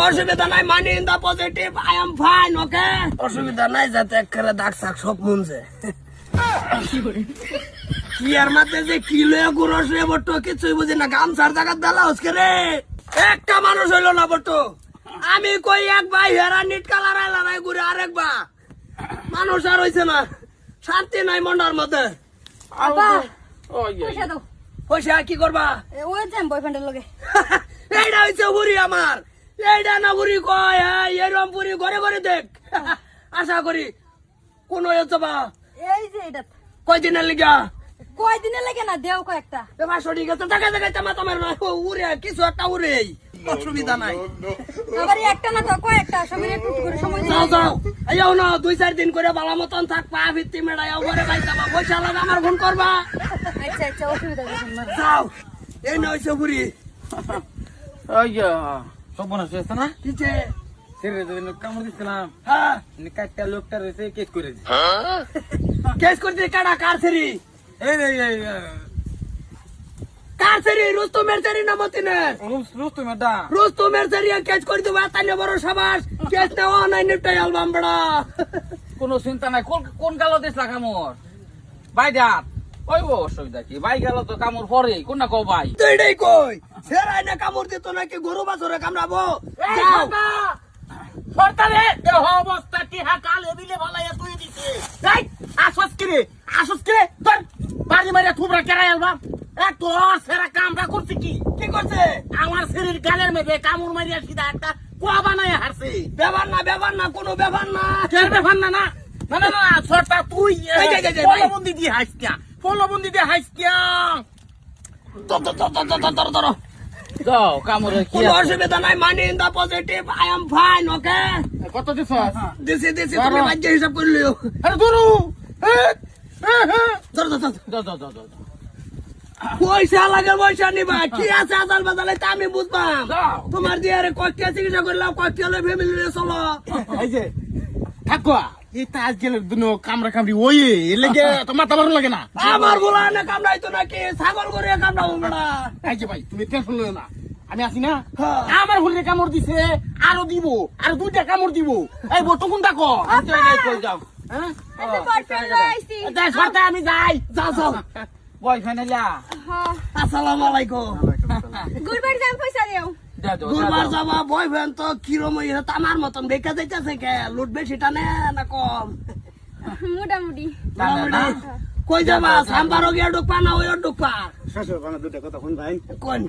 অসুবিধা নাই, money in the positive, I am fine, okay. অসুবিধা নাই, যাতে একেবারে দাগ সাক সব মনছে। কি আর মাঝে যে কি লয়ে গুড়ো শুয়ে বট্ট কিছুই বুঝি না, গামছার জায়গা দালা হচ্ছে রে। একটা মানুষ হইলো না বট্ট, আমি কই এক ভাই হেরা নিট কালার আইলারাই ঘুরে আরেক বা মানুষ আর হইছে না, শান্তি নাই মন্ডার মধ্যে। পয়সা কি করবা? বয়ফ্রেন্ডের লগে এইটা হইছে বুড়ি আমার, এইটা না বুড়ি কয় এরম বুড়ি ঘরে ঘরে দেখ। আশা করি কোন হয়েছে বা এই যে এটা কয়দিনের লিগা? কয়দিনে লাগে না দেও কয়েকটা এবার সঠিক আছে, টাকা টাকা চামা তোমার উড়ে কিছু একটা উড়ে, অসুবিধা নাই। আবার একটা না তো কয়েকটা, সবাই একটু করে সময় দিও। যাও যাও, আইও না 2-4 দিন করে ভালো মতন থাক, পা ভিত্তি মেড়াই ঘরে পাইতাবা, পয়সা লাগে আমার ফোন করবা। আচ্ছা আচ্ছা, অসুবিধা নেই। যাও, এই না হইছে বুড়ি। সর্বনাশ হয়েছে না, কিছে? কামড় দিচ্ছিলাম, হ্যাঁ, কাটটা লোকটা রয়েছে কেস করে দিচ্ছে। কেস করতে কাটা কারছেরি? এই কারছেরি রুস্তমের চারি না মতিনের? রুস্তমের দা রুস্তমের চারি কেস করে দেবো, তাই বড় সবাস কেস নেওয়া নাই, নিপটাই আলবাম বড়া। কোনো চিন্তা নাই, কোন গালো দিস না কামড় ভাই দাঁত ওই অসুবিধা কি, ভাই গেল তো কামড় পরে কোনটা কো ভাই তুইটাই কই সেরাই না কামড় দিত নাকি গরু বাছরে কামড়াবো? যাও। সরকারে দেহ অবস্থা কি হাকাল এবিলে ভালাইয়া তুই দিছে এই আসস কিরে তোর বাড়ি মারিয়া থুবরা কেরাই আলবাম এ তোর সেরা কামরা করছে কি করছে? আমার শরীর গালের মধ্যে কামড় মারিয়া সিধা একটা কুয়া বানায় হারছে। ব্যাপার না, কোনো ব্যাপার না। কেন ব্যাপার না? না সরটা তুই এই, ফলবন্দি দিয়ে হাসকিয়া ধরো। যাও কামড়ে কি কোনো অসুবিধা নাই, money in the positive, I am fine, okay. কত দিছ? দিছি তুমি বাজ্য হিসাব করলিও। আরে দূরু ধর। পয়সা লাগে, পয়সা নিবা, কি আছে আদাল বাদালে তা আমি বুঝবাম। তোমার দিয়ে আরে কষ্টিয়া চিকিৎসা করলাম, কষ্টিয়া ফ্যামিলি নিয়ে চলো। এই যে থাকুয়া এই তাজ গেলে দুনো কামড়া কামড়ি ওই লেগে তো মাথা মারুন লাগে না। আমার বলা না কামড়াইতো নাকি, ছাগল করে কামড়াবো না। এই যে ভাই তুমি টেনশন লও না, আমি আছি না। হ্যাঁ। আমার হলে কামড় দিছে, আরো দিব, আর 2টা কামড় দিব। এই বটো কোনটা কো কই যাও হ্যাঁ আচ্ছা বয়ফ্রেন্ড লাইছি দেখ সরতা আমি যাই। যাও। বয়ফ্রেন্ড এলা হ্যাঁ আসসালামু আলাইকুম। গুলবাড়ি যাম পয়সা দিও। দুর্বার যাবা বয়ফ্রেন্ড তো কিরম আমার মতন দেখা যাইতেছে, কে লুট বেশি টানে না কম? মোটামুটি কই যাবা? সাম্বারও গিয়ে ঢুকবা না ওই ঢুকবা? শ্বশুর বানা দুটা কথা শুন ভাই। কোন